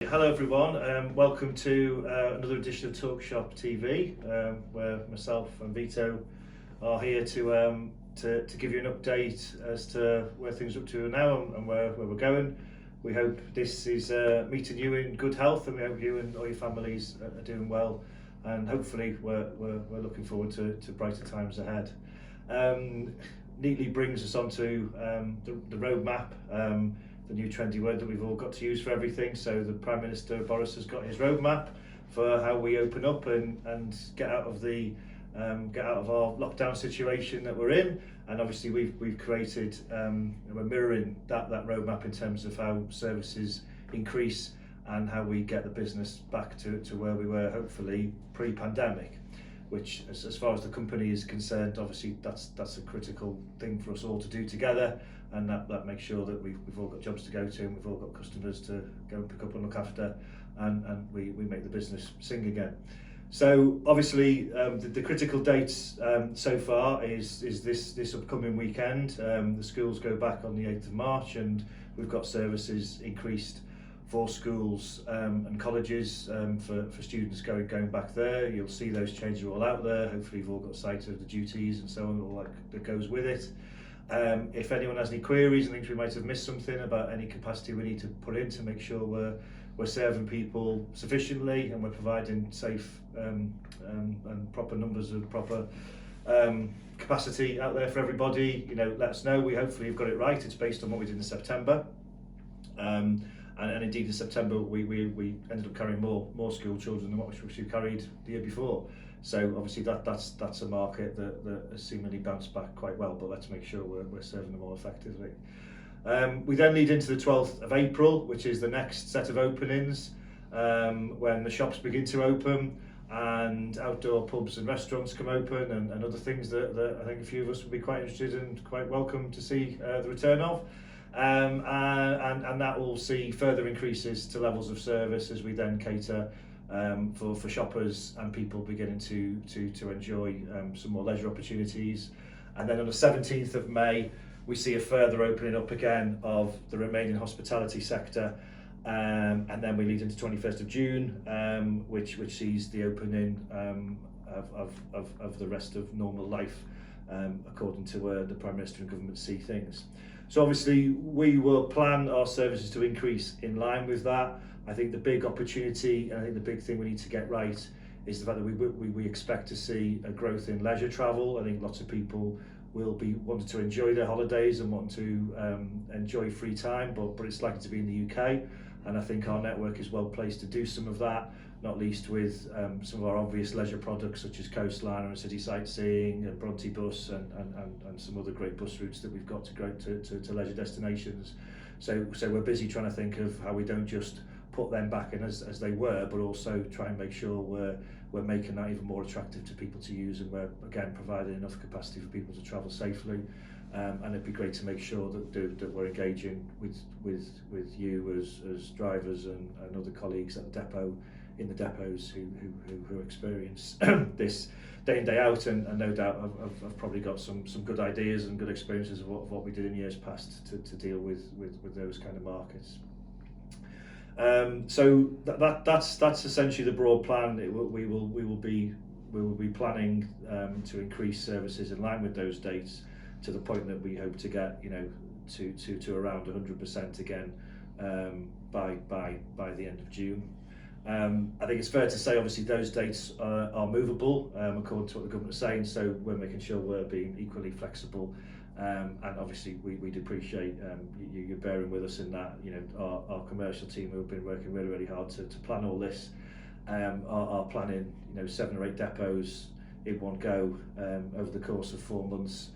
Hello everyone, welcome to another edition of TalkShop TV, where myself and Vitto are here to give you an update as to where things are up to now and where we're going. We hope this is meeting you in good health, and we hope you and all your families are doing well, and hopefully we're looking forward to brighter times ahead. Neatly brings us onto the roadmap, the new trendy word that we've all got to use for everything. So the Prime Minister Boris has got his roadmap for how we open up and get out of our lockdown situation that we're in. And obviously we've created, we're mirroring that roadmap in terms of how services increase and how we get the business back to where we were hopefully pre-pandemic. Which, as far as the company is concerned, obviously that's a critical thing for us all to do together, and that makes sure that we've all got jobs to go to, and we've all got customers to go and pick up and look after, and we make the business sing again. So obviously the critical dates so far is this upcoming weekend. The schools go back on the 8th of March, and we've got services increased for schools and colleges for students going back there. You'll see those changes are all out there. Hopefully you've all got sight of the duties and so on, all that goes with it. If anyone has any queries and thinks we might have missed something about any capacity we need to put in to make sure we're serving people sufficiently and we're providing safe and proper numbers of proper capacity out there for everybody, let us know. We hopefully have got it right. It's based on what we did in September. And indeed in September we ended up carrying more school children than what we carried the year before. So obviously that's a market that has seemingly bounced back quite well, but let's make sure we're serving them all effectively. We then lead into the 12th of April, which is the next set of openings, when the shops begin to open and outdoor pubs and restaurants come open, and other things that I think a few of us would be quite interested and quite welcome to see the return of. And that will see further increases to levels of service as we then cater for shoppers and people beginning to enjoy some more leisure opportunities. And then on the 17th of May we see a further opening up again of the remaining hospitality sector, and then we lead into 21st of June, which sees the opening of the rest of normal life, according to where the Prime Minister and government see things. So obviously we will plan our services to increase in line with that. I think the big opportunity, and I think the big thing we need to get right, is the fact that we expect to see a growth in leisure travel. I think lots of people will be wanting to enjoy their holidays and wanting to enjoy free time, but it's likely to be in the UK, and I think our network is well placed to do some of that, not least with some of our obvious leisure products such as Coastline and City Sightseeing and Bronte Bus and some other great bus routes that we've got to go to leisure destinations. So we're busy trying to think of how we don't just put them back in as they were, but also try and make sure we're making that even more attractive to people to use, and we're again providing enough capacity for people to travel safely. And it'd be great to make sure that we're engaging with you as drivers and other colleagues at the depot, in the depots who experience this day in day out, and no doubt I've probably got some good ideas and good experiences of what we did in years past to deal with those kind of markets. So that's essentially the broad plan. We will be planning to increase services in line with those dates, to the point that we hope to get to around 100% again by the end of June. I think it's fair to say obviously those dates are movable according to what the government is saying, so we're making sure we're being equally flexible, and obviously we'd appreciate you bearing with us in that. Our commercial team who have been working really hard to plan all this are planning 7 or 8 depots in one go over the course of 4 months.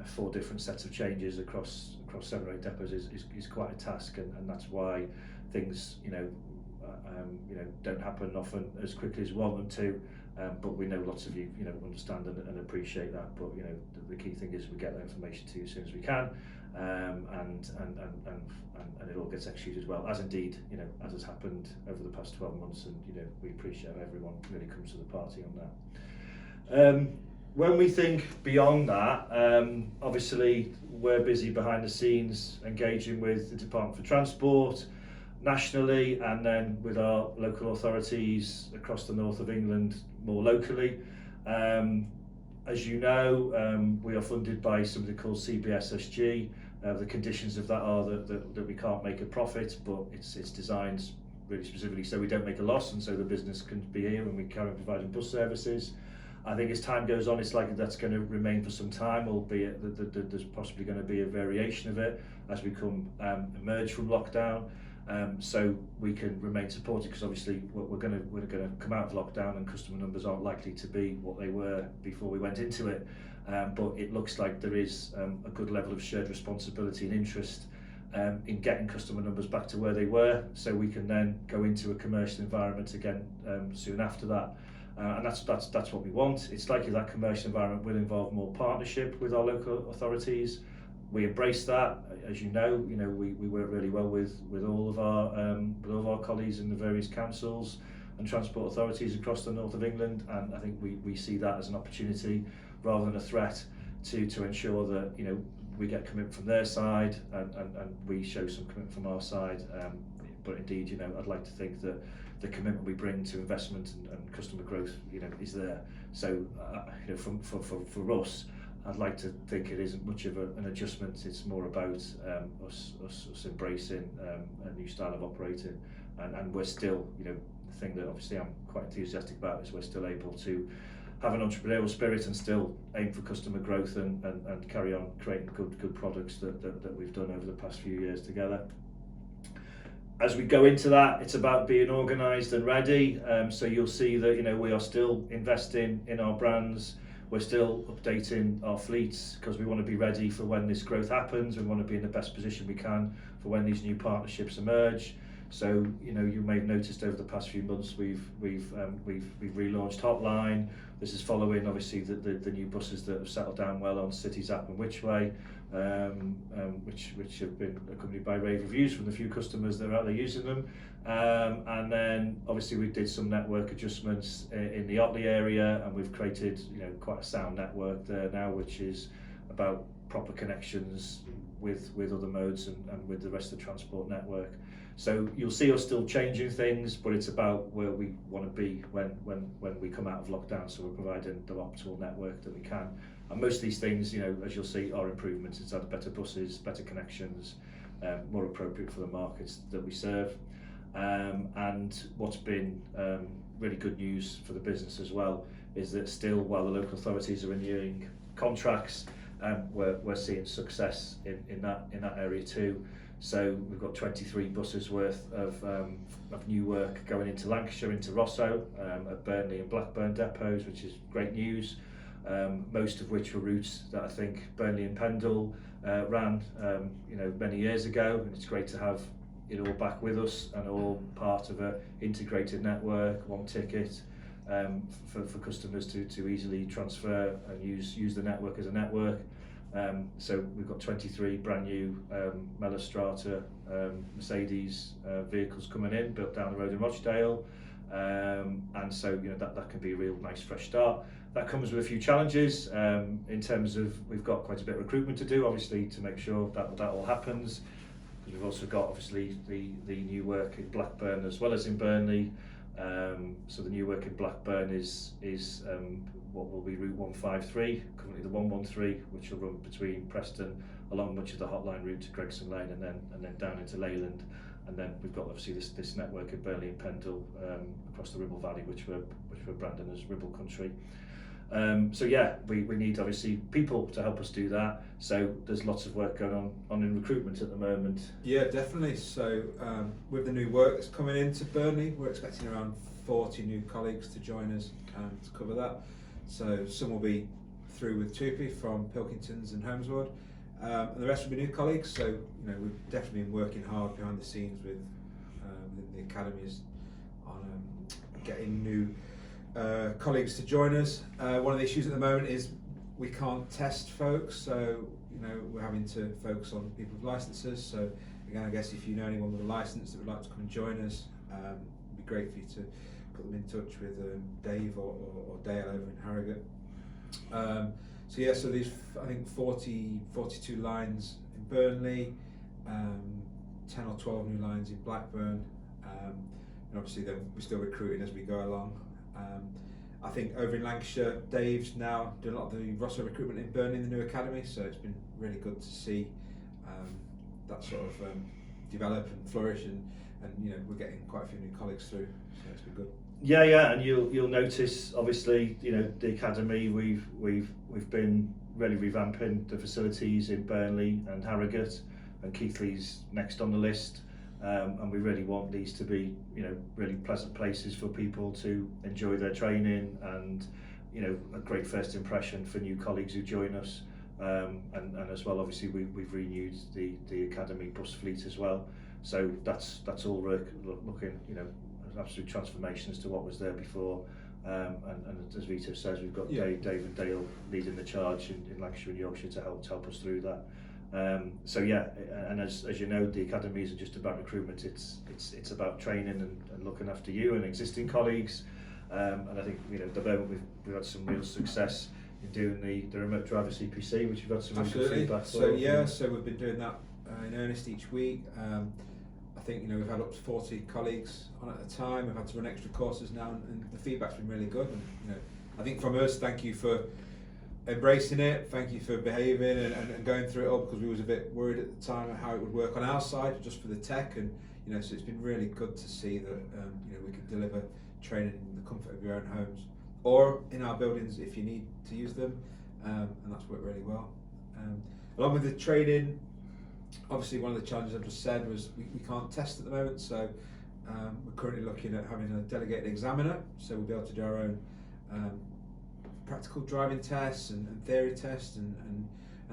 4 different sets of changes across 7 or 8 depots is quite a task, and that's why things don't happen often as quickly as we want them to, but we know lots of you understand and appreciate that. But the key thing is we get that information to you as soon as we can, and it all gets executed well, as indeed as has happened over the past 12 months, and we appreciate how everyone really comes to the party on that. When we think beyond that, obviously we're busy behind the scenes engaging with the Department for Transport, nationally, and then with our local authorities across the north of England more locally. As you know, we are funded by something called CBSSG. The conditions of that are that we can't make a profit, but it's designed really specifically so we don't make a loss, and so the business can be here and we carry on providing bus services. I think as time goes on, it's likely that's going to remain for some time, albeit that there's possibly going to be a variation of it as we emerge from lockdown. So we can remain supported, because obviously we're going to come out of lockdown and customer numbers aren't likely to be what they were before we went into it. But it looks like there is a good level of shared responsibility and interest in getting customer numbers back to where they were, so we can then go into a commercial environment again soon after that. And that's what we want. It's likely that commercial environment will involve more partnership with our local authorities. We embrace that. As you know, we work really well with all of our colleagues in the various councils and transport authorities across the north of England, and I think we see that as an opportunity rather than a threat to ensure that we get commitment from their side and we show some commitment from our side. But indeed, I'd like to think that the commitment we bring to investment and customer growth, is there. So, for us, I'd like to think it isn't much of an adjustment. It's more about us embracing a new style of operating, and we're still, the thing that obviously I'm quite enthusiastic about is we're still able to have an entrepreneurial spirit and still aim for customer growth and carry on creating good products that we've done over the past few years together. As we go into that, it's about being organised and ready. So you'll see that we are still investing in our brands. We're still updating our fleets because we want to be ready for when this growth happens. We want to be in the best position we can for when these new partnerships emerge. So you may have noticed over the past few months we've relaunched Hotline. This is following obviously the new buses that have settled down well on City Zap and Whichway, which have been accompanied by rave reviews from the few customers that are out there using them. And then obviously we did some network adjustments in the Otley area, and we've created quite a sound network there now, which is about proper connections with other modes and with the rest of the transport network. So you'll see us still changing things, but it's about where we want to be when we come out of lockdown. So we're providing the optimal network that we can. And most of these things, as you'll see, are improvements. It's either better buses, better connections, more appropriate for the markets that we serve. And what's been really good news for the business as well is that still, while the local authorities are renewing contracts, we're seeing success in that area too. So we've got 23 buses worth of new work going into Lancashire, into Rosso, at Burnley and Blackburn depots, which is great news. Most of which were routes that I think Burnley and Pendle ran, many years ago, and it's great to have it all back with us and all part of a integrated network, one ticket, for customers to easily transfer and use the network as a network. So we've got 23 brand new Melostrata Mercedes vehicles coming in, built down the road in Rochdale, and so that can be a real nice fresh start. That comes with a few challenges in terms of we've got quite a bit of recruitment to do, obviously, to make sure that all happens. Because we've also got obviously the new work in Blackburn as well as in Burnley. So the new work in Blackburn is what will be Route 153, currently the 113, which will run between Preston along much of the Hotline route to Gregson Lane and then down into Leyland. And then we've got obviously this network in Burnley and Pendle across the Ribble Valley, which we're branding as Ribble Country. So yeah, we need obviously people to help us do that. So there's lots of work going on in recruitment at the moment. Yeah, definitely. So with the new work that's coming into Burnley, we're expecting around 40 new colleagues to join us to cover that. So some will be through with Tupi from Pilkingtons and Holmeswood, and the rest will be new colleagues. So we've definitely been working hard behind the scenes with the academies on getting new colleagues to join us. One of the issues at the moment is we can't test folks, so we're having to focus on people with licences. So again, I guess if you know anyone with a licence that would like to come and join us, it'd be great for you to put them in touch with Dave or Dale over in Harrogate. So yeah, so there's I think 42 lines in Burnley, 10 or 12 new lines in Blackburn, and obviously then we're still recruiting as we go along. I think over in Lancashire, Dave's now doing a lot of the roster recruitment in Burnley in the new academy, so it's been really good to see that sort of develop and flourish, and we're getting quite a few new colleagues through, so it's been good. Yeah, and you'll notice obviously the academy we've been really revamping the facilities in Burnley and Harrogate, and Keighley's next on the list. And we really want these to be, really pleasant places for people to enjoy their training, and, a great first impression for new colleagues who join us. And as well, obviously, we've renewed the academy bus fleet as well. So that's all looking, absolute transformation as to what was there before. And as Vitto says, we've got Dave and Dale leading the charge in Lancashire and Yorkshire to help us through that. So yeah, and as you know, the academy isn't just about recruitment, it's about training and looking after you and existing colleagues. And I think at the moment we've had some real success in doing the remote driver CPC, which we've got some really good feedback for. So we've been doing that in earnest each week. I think we've had up to 40 colleagues on at a time. We've had to run extra courses now, and the feedback's been really good. And I think from us, thank you for embracing it, thank you for behaving and going through it all, because we was a bit worried at the time of how it would work on our side just for the tech, and so it's been really good to see that we can deliver training in the comfort of your own homes or in our buildings if you need to use them, and that's worked really well. Along with the training, obviously one of the challenges I just said was we can't test at the moment, so we're currently looking at having a delegated examiner, so we'll be able to do our own practical driving tests and theory tests and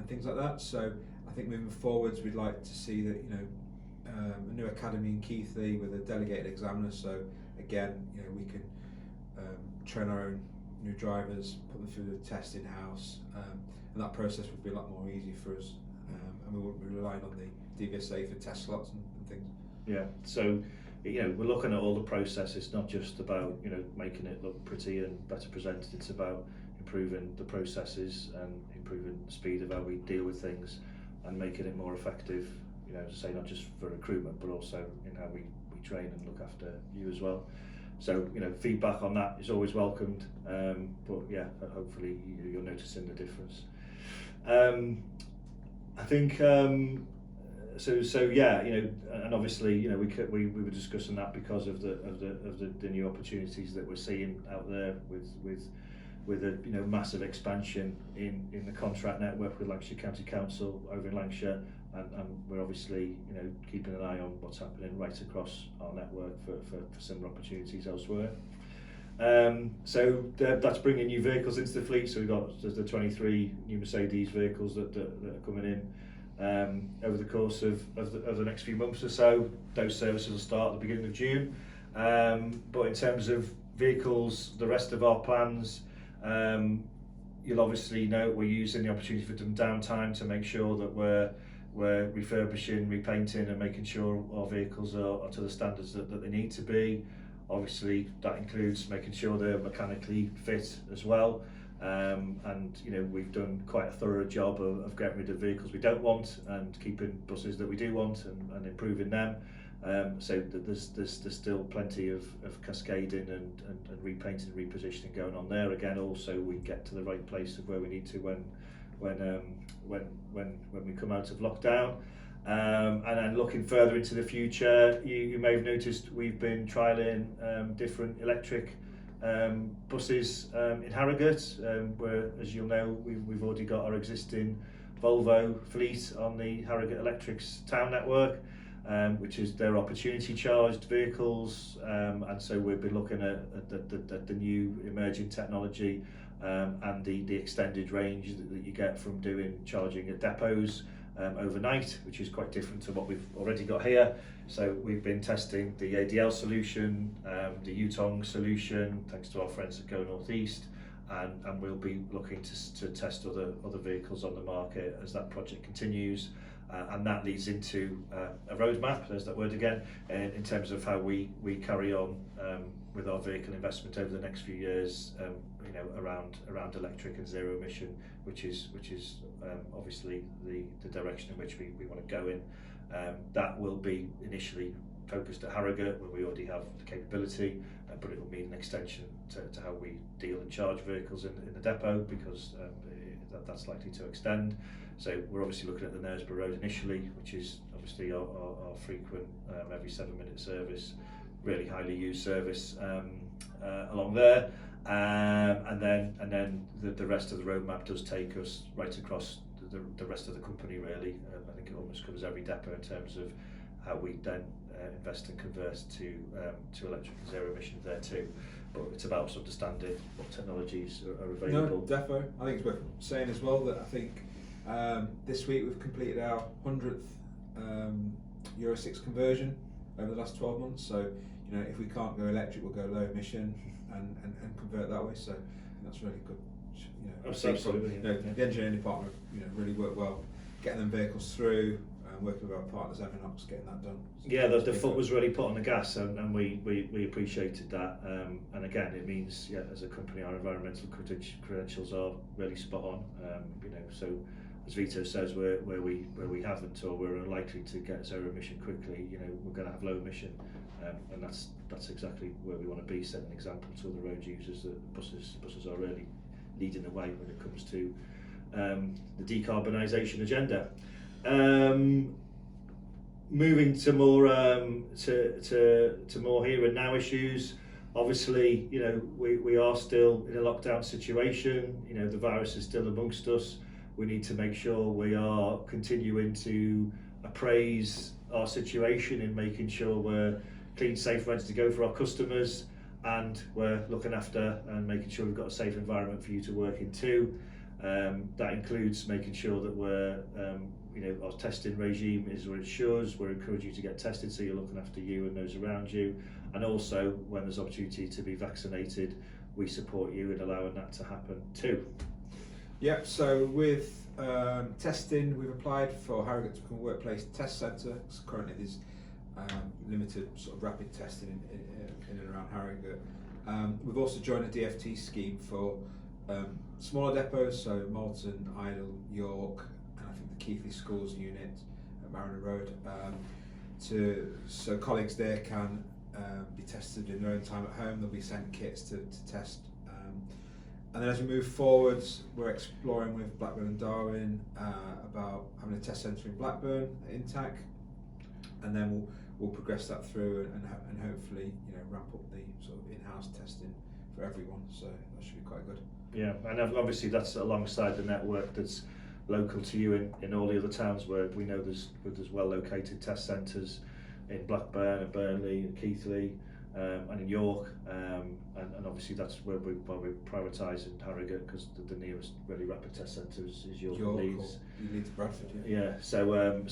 things like that. So I think moving forwards, we'd like to see that a new academy in Keighley with a delegated examiner. So again, we can train our own new drivers, put them through the test in house, and that process would be a lot more easy for us, and we wouldn't be relying on the DVSA for test slots and things. Yeah. So we're looking at all the processes, not just about making it look pretty and better presented. It's about improving the processes and improving the speed of how we deal with things and making it more effective, as I say, not just for recruitment but also in how we train and look after you as well. So feedback on that is always welcomed, but yeah, hopefully you're noticing the difference. I think so yeah, and obviously we were discussing that because of the new opportunities that we're seeing out there with a massive expansion in the contract network with Lancashire County Council over in Lancashire, and we're obviously keeping an eye on what's happening right across our network for similar opportunities elsewhere. So that's bringing new vehicles into the fleet. So we've got the 23 new Mercedes vehicles that are coming in over the course of the next few months or so. Those services will start at the beginning of June. But in terms of vehicles, the rest of our plans, you'll obviously know we're using the opportunity for some downtime to make sure that we're refurbishing, repainting and making sure our vehicles are to the standards that they need to be. Obviously that includes making sure they're mechanically fit as well, and we've done quite a thorough job of getting rid of vehicles we don't want and keeping buses that we do want and improving them. So there's still plenty of cascading and repainting and repositioning going on there. Again, also we get to the right place of where we need to when we come out of lockdown. And then looking further into the future, you may have noticed we've been trialling different electric buses in Harrogate, where, as you'll know, we've already got our existing Volvo fleet on the Harrogate Electrics town network, which is their opportunity charged vehicles, and so we'll be looking at the new emerging technology and the extended range that you get from doing charging at depots overnight, which is quite different to what we've already got here. So we've been testing the ADL solution, the Yutong solution, thanks to our friends at Go North East, and we'll be looking to test other vehicles on the market as that project continues. And that leads into a roadmap, there's that word again, in terms of how we carry on with our vehicle investment over the next few years, you know, around electric and zero emission, which is obviously the direction in which we want to go in. That will be initially focused at Harrogate, where we already have the capability, but it will mean an extension to how we deal and charge vehicles in the depot, because that's likely to extend. So we're obviously looking at the Knaresborough Road initially, which is obviously our frequent every 7-minute service, really highly used service along there, and then the rest of the roadmap does take us right across the rest of the company really. I think it almost covers every depot in terms of how we then invest and convert to electric and zero emissions there too. But it's about understanding what technologies are available. No, defo. I think it's worth saying as well that I think this week we've completed our 100th Euro 6 conversion over the last 12 months. So, you know, if we can't go electric, we'll go low emission and convert that way. So I think that's really good. You know, Absolutely. you know, the engineering department, you know, really worked well getting them vehicles through. Working with our partners, Evanox, getting that done. Yeah, the foot was really put on the gas, and we appreciated that. And again, it means, yeah, as a company, our environmental credentials are really spot on. You know, so as Vitto says, where we haven't, or we're unlikely to get zero emission quickly, you know, we're going to have low emission, and that's exactly where we want to be, setting an example to other road users that buses are really leading the way when it comes to the decarbonisation agenda. Moving to more to more here and now issues. Obviously, you know, we are still in a lockdown situation. You know, the virus is still amongst us. We need to make sure we are continuing to appraise our situation in making sure we're clean, safe, ready to go for our customers, and we're looking after and making sure we've got a safe environment for you to work in too. That includes making sure that we're you know, our testing regime is where it shows. We're encouraging you to get tested, so you're looking after you and those around you. And also, when there's opportunity to be vaccinated, we support you in allowing that to happen too. Yeah, so with testing, we've applied for Harrogate to become a workplace test centre. So currently there's limited sort of rapid testing in and around Harrogate. We've also joined a DFT scheme for smaller depots, so Malton, Idle, York, and I think the Keighley Schools unit at Mariner Road, so colleagues there can be tested in their own time at home. They'll be sent kits to test. And then as we move forward, we're exploring with Blackburn and Darwin about having a test centre in Blackburn at Intac, and then we'll progress that through and hopefully, you know, ramp up the sort of in-house testing for everyone. So that should be quite good. Yeah, and obviously that's alongside the network that's local to you in all the other towns where we know there's well located test centres in Blackburn and Burnley and Keighley and in York, and obviously that's where we're prioritising Harrogate, because the nearest really rapid test centre is York and Leeds. Leeds to Bradford, yeah.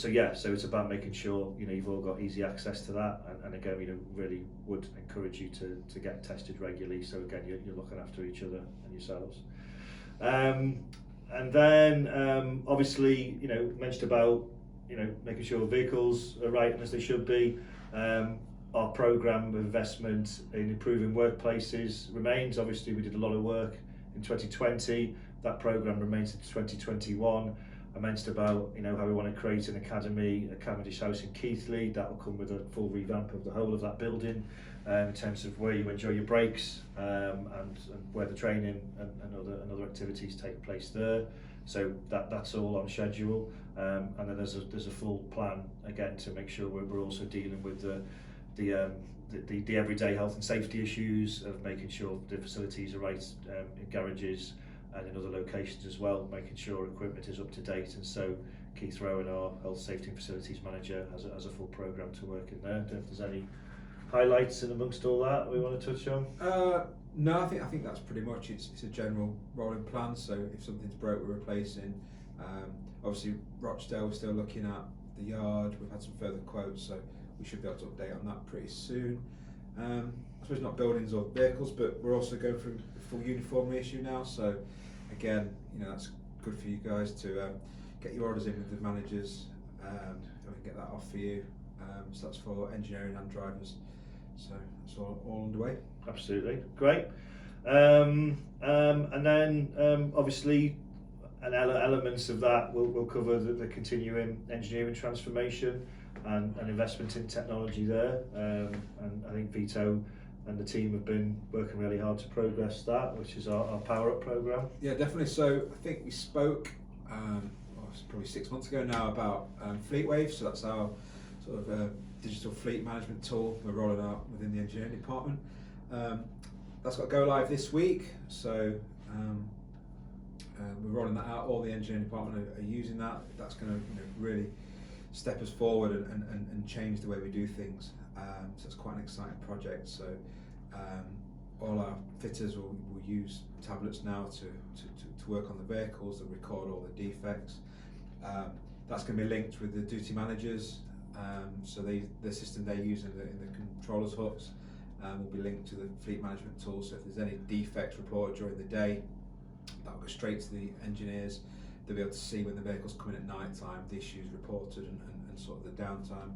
Yeah, so it's about making sure, you know, you've all got easy access to that, and again, you know, really would encourage you to get tested regularly, so again you're looking after each other and yourselves. And then obviously, you know, mentioned about, you know, making sure vehicles are right and as they should be. Our programme of investment in improving workplaces remains. Obviously, we did a lot of work in 2020. That programme remains into 2021. I mentioned about, you know, how we want to create an academy at Cavendish House in Keighley. That will come with a full revamp of the whole of that building, in terms of where you enjoy your breaks, and where the training and other activities take place there. So that's all on schedule, and then there's a full plan again to make sure we're also dealing with the everyday health and safety issues of making sure the facilities are right in garages and in other locations as well, making sure equipment is up to date. And so Keith Rowan, our health, safety and facilities manager, has a full programme to work in there. I don't know if there's any highlights in amongst all that we want to touch on. No, I think that's pretty much it's a general rolling plan. So if something's broke, we're replacing. Obviously Rochdale, we're still looking at the yard. We've had some further quotes, so we should be able to update on that pretty soon. I suppose not buildings or vehicles, but we're also going through the full uniform reissue now. So again, you know, that's good for you guys to get your orders in with the managers, and we can get that off for you. So that's for engineering and drivers. So it's all underway. Absolutely, great. And then obviously elements of that will cover the continuing engineering transformation and investment in technology there. And I think Vitto and the team have been working really hard to progress that, which is our PowerUp programme. Yeah, definitely. So I think we spoke it's probably 6 months ago now about Fleetwave. So that's our sort of digital fleet management tool we're rolling out within the engineering department. That's got to go live this week. So we're rolling that out. All the engineering department are using that. That's going to really step us forward and change the way we do things. So it's quite an exciting project. So all our fitters will use tablets now to work on the vehicles, that record all the defects. That's going to be linked with the duty managers. So the system they use in the controllers hooks will be linked to the fleet management tool. So if there's any defects reported during the day, that will go straight to the engineers. They'll be able to see when the vehicle's coming at night time, the issues reported and sort of the downtime.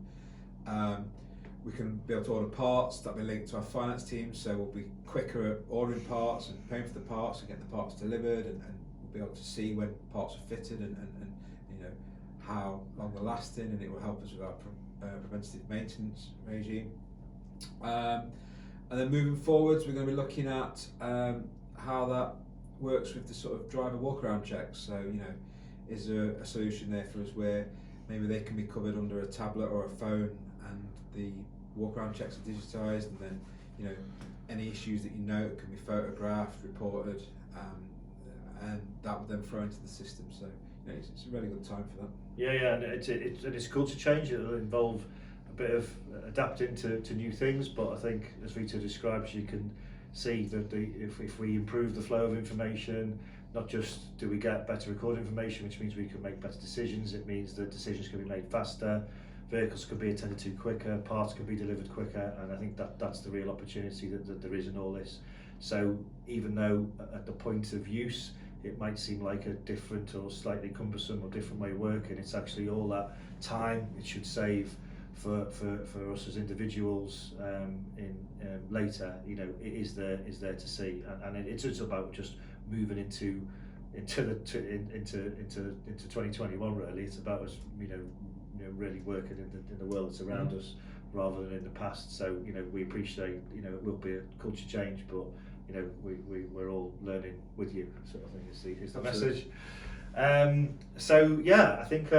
We can be able to order parts that will be linked to our finance team, so we'll be quicker at ordering parts and paying for the parts and getting the parts delivered, and we'll be able to see when parts are fitted and how long they're lasting, and it will help us with our preventative maintenance regime. And then moving forwards, we're going to be looking at how that works with the sort of driver walk-around checks. So is there a solution there for us where maybe they can be covered under a tablet or a phone, and the walk-around checks are digitised, and then any issues that note can be photographed, reported, and that will then flow into the system. So it's a really good time for that. Yeah, and it's cool to change. It'll involve a bit of adapting to new things, but I think, as Vitto describes, you can see that if we improve the flow of information, not just do we get better recorded information, which means we can make better decisions, it means that decisions can be made faster, vehicles can be attended to quicker, parts can be delivered quicker, and I think that's the real opportunity that there is in all this. So even though at the point of use it might seem like a different or slightly cumbersome or different way of working, it's actually all that time it should save for us as individuals in later. It is there to see, and it's about just moving into 2021. Really, it's about us really working in the world that's around us rather than in the past. So we appreciate it will be a culture change, but we're all learning with you, sort of thing is the message. So yeah, I think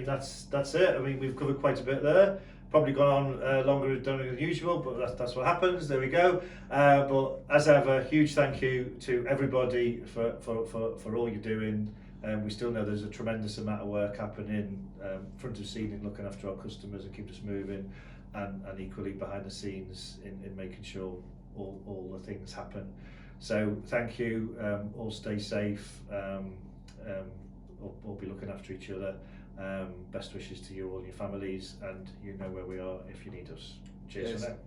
that's it. I mean, we've covered quite a bit there. Probably gone on longer than usual, but that's what happens. There we go. But as ever, huge thank you to everybody for all you're doing. We still know there's a tremendous amount of work happening front of scene in looking after our customers and keep us moving, and equally behind the scenes in making sure all the things happen. So thank you. All stay safe. All be looking after each other. Best wishes to you all and your families, and you know where we are if you need us. Cheers for now.